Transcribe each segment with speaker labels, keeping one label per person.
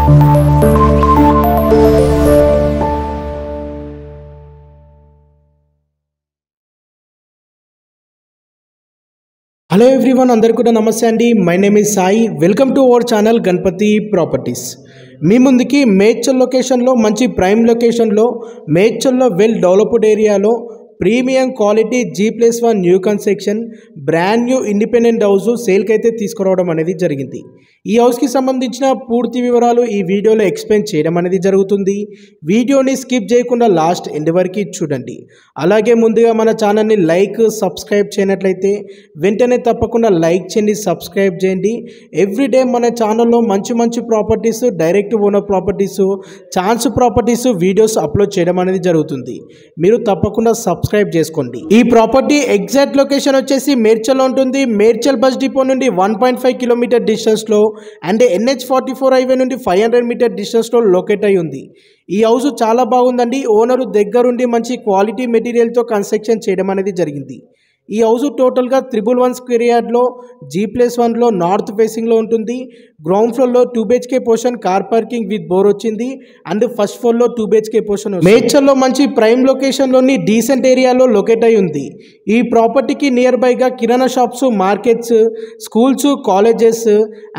Speaker 1: Hello everyone, అందరికీ కూడా నమస్తే అండి. My name is Sai. Welcome to our channel Ganapathi properties. మీ ముందుకి మేడ్చల్ లొకేషన్లో, మంచి ప్రైమ్ లొకేషన్లో, మేడ్చల్లో వెల్ డెవలప్డ్ ఏరియాలో premium quality G+1 new construction brand new independent house సేల్కి అయితే తీసుకురావడం అనేది జరిగింది. ఈ హౌస్కి సంబంధించిన పూర్తి వివరాలు ఈ వీడియోలో ఎక్స్ప్లెయిన్ చేయడం అనేది జరుగుతుంది. వీడియోని స్కిప్ చేయకుండా లాస్ట్ ఎండ్ వరకు చూడండి. అలాగే ముందుగా మన ఛానల్ని లైక్, సబ్స్క్రైబ్ చేయనట్లయితే వెంటనే తప్పకుండా లైక్ చేయండి, సబ్స్క్రైబ్ చేయండి. ఎవ్రీడే మన ఛానల్లో మంచి మంచి properties, direct owner properties, chance properties videos upload చేయడం అనేది జరుగుతుంది. మీరు తప్పకుండా సబ్స్క్రైబ్ చేసుకోండి. ఈ ప్రాపర్టీ ఎగ్జాక్ట్ లొకేషన్ వచ్చేసి మేడ్చల్లో ఉంటుంది. మేడ్చల్ బస్ డిపో నుండి 1.5 కిలోమీటర్ డిస్టెన్స్లో అండ్ NH44 హైవే నుండి 500 మీటర్ డిస్టెన్స్లో లొకేట్ అయి ఉంది. ఈ హౌస్ చాలా బాగుందండి. ఓనరు దగ్గరుండి మంచి క్వాలిటీ మెటీరియల్తో కన్స్ట్రక్షన్ చేయడం అనేది జరిగింది. ఈ హౌస్ టోటల్గా 111 స్క్వేర్ యార్డ్లో G+1లో నార్త్ ఫేసింగ్లో ఉంటుంది. గ్రౌండ్ ఫ్లోర్లో 2 BHK portion, car parking with bore వచ్చింది. అండ్ ఫస్ట్ ఫ్లోర్లో 2 BHK పోర్షన్. మేడ్చల్లో మంచి ప్రైమ్ లొకేషన్లోని డీసెంట్ ఏరియాలో లొకేట్ అయి ఉంది. ఈ ప్రాపర్టీకి నియర్ బైగా కిరాణా shops, markets, schools, colleges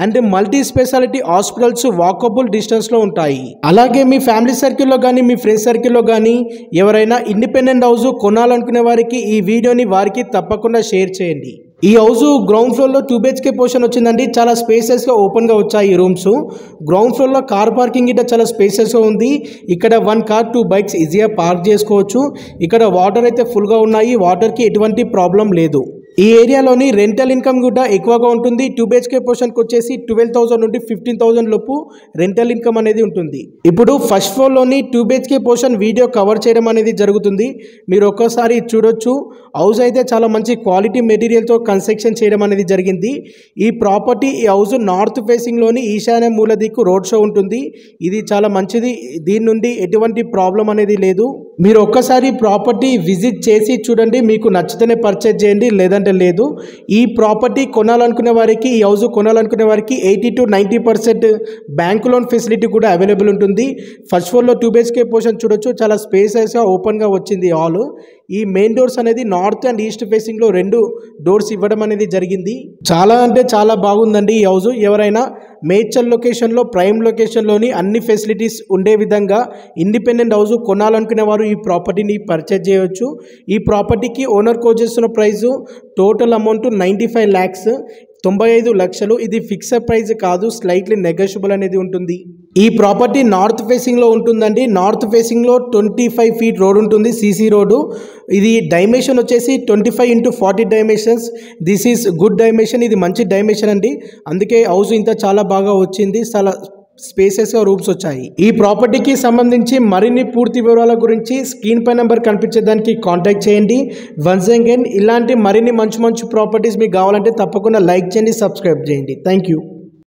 Speaker 1: and multi speciality hospitals walkable డిస్టెన్స్లో ఉంటాయి. అలాగే మీ ఫ్యామిలీ సర్కిల్లో కానీ, మీ ఫ్రెండ్స్ సర్కిల్లో కానీ ఎవరైనా ఇండిపెండెంట్ హౌస్ కొనాలనుకునే వారికి ఈ వీడియోని వారికి తప్పకుండా షేర్ చేయండి. ఈ హౌస్ గ్రౌండ్ ఫ్లోర్లో 2 BHK పోర్షన్ వచ్చిందండి. చాలా స్పేసెస్గా ఓపెన్గా వచ్చాయి ఈ రూమ్స్. గ్రౌండ్ ఫ్లోర్లో కార్ పార్కింగ్ గిట్ట చాలా స్పేసెస్గా ఉంది. ఇక్కడ 1 కార్ 2 బైక్స్ ఈజీగా పార్క్ చేసుకోవచ్చు. ఇక్కడ వాటర్ అయితే ఫుల్గా ఉన్నాయి. వాటర్కి ఎటువంటి ప్రాబ్లం లేదు. ఈ ఏరియాలోని రెంటల్ ఇన్కమ్ కూడా ఎక్కువగా ఉంటుంది. 2 BHK పోర్షన్కి వచ్చేసి 12,000 నుండి 15,000 లోపు రెంటల్ ఇన్కమ్ అనేది ఉంటుంది. ఇప్పుడు ఫస్ట్ ఫ్లోర్లోని 2 BHK పోర్షన్ వీడియో కవర్ చేయడం అనేది జరుగుతుంది. మీరు ఒక్కసారి చూడొచ్చు. హౌస్ అయితే చాలా మంచి క్వాలిటీ మెటీరియల్తో కన్స్ట్రక్షన్ చేయడం అనేది జరిగింది. ఈ ప్రాపర్టీ, ఈ హౌస్ నార్త్ ఫేసింగ్లోని ఈశాన్య మూల దిక్కు రోడ్ షో ఉంటుంది. ఇది చాలా మంచిది. దీని నుండి ఎటువంటి ప్రాబ్లం అనేది లేదు. మీరు ఒక్కసారి ప్రాపర్టీ విజిట్ చేసి చూడండి. మీకు నచ్చితేనే పర్చేజ్ చేయండి, లేదంటే లేదు. ఈ ప్రాపర్టీ కొనాలనుకునే వారికి, ఈ హౌస్ కొనాలనుకునే వారికి 80 to 90% బ్యాంక్ లోన్ ఫెసిలిటీ కూడా అవైలబుల్ ఉంటుంది. ఫస్ట్ ఫ్లోర్లో 2 BHK పోర్షన్ చూడొచ్చు. చాలా స్పేసెస్గా ఓపెన్గా వచ్చింది హాల్. ఈ మెయిన్ డోర్స్ అనేది నార్త్ అండ్ ఈస్ట్ ఫేసింగ్లో 2 డోర్స్ ఇవ్వడం అనేది జరిగింది. చాలా అంటే చాలా బాగుందండి ఈ హౌస్. ఎవరైనా మేడ్చల్ లొకేషన్లో, ప్రైమ్ లొకేషన్లోని అన్ని ఫెసిలిటీస్ ఉండే విధంగా ఇండిపెండెంట్ హౌస్ కొనాలనుకునే వారు ఈ ప్రాపర్టీని పర్చేజ్ చేయవచ్చు. ఈ ప్రాపర్టీకి ఓనర్ కోట్ చేస్తున్న ప్రైజు టోటల్ అమౌంట్ 95 lakhs, 95 లక్షలు. ఇది ఫిక్స్డ్ ప్రైస్ కాదు, స్లైట్లీ నెగోషియబుల్ అనేది ఉంటుంది. ఈ ప్రాపర్టీ నార్త్ ఫేసింగ్లో ఉంటుందండి. నార్త్ ఫేసింగ్లో 25 feet రోడ్ ఉంటుంది, CC రోడ్డు. ఇది డైమెన్షన్ వచ్చేసి 25x40 dimensions. This is good dimension. ఇది మంచి డైమెన్షన్ అండి. అందుకే హౌస్ ఇంత చాలా బాగా వచ్చింది. చాలా స్పేసెస్గా రూమ్స్ వచ్చాయి. ఈ ప్రాపర్టీకి సంబంధించి మరిన్ని పూర్తి వివరాల గురించి స్క్రీన్ పై నెంబర్ కనిపించేదానికి కాంటాక్ట్ చేయండి. వన్స్ అగైన్ ఇలాంటి మరిన్ని మంచి మంచి ప్రాపర్టీస్ మీకు కావాలంటే తప్పకుండా లైక్ చేయండి, సబ్స్క్రైబ్ చేయండి. Thank you.